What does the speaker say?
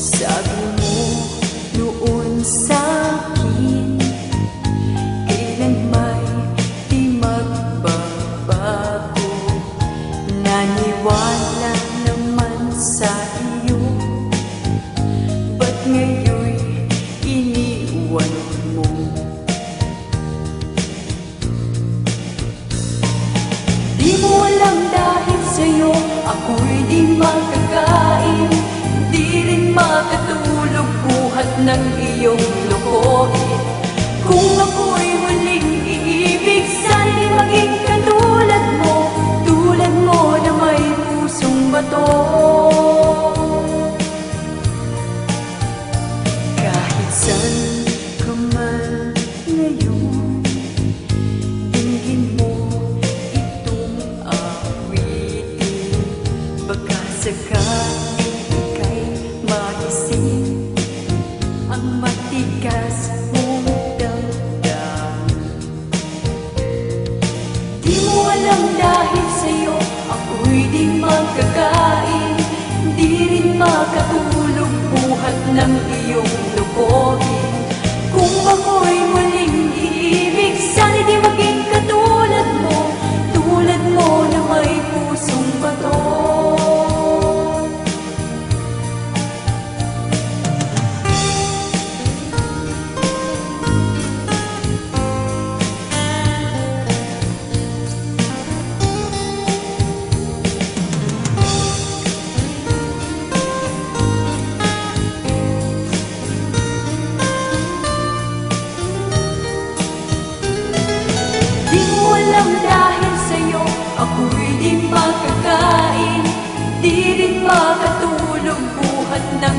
Sabi mo noon sa'kin, kailan may di magbabago. Naniwala naman sa iyo, ba't ngayon iniwan mo? Di mo alam dahil sa'yo ako'y di makakain, di rin makatulog buhat ng iyong lokohin. Kung ako'y muling iibig, sana'y maging katulad mo, tulad mo na may pusong bato. Kahit saan ka man ngayon, dinggin mo itong awitin. Baka sakali ika'y magising ang matigas mong damdamin. Di mo alam dahil sa'yo ako'y di magkakain, di rin makatulog buhat ng iyong lokohin. Kung ako'y muling iibig, sana'y di maging katulad mo, tulad mo na may pusong bato. Dahil sa'yo ako'y di makakain, di rin makatulog buhat ng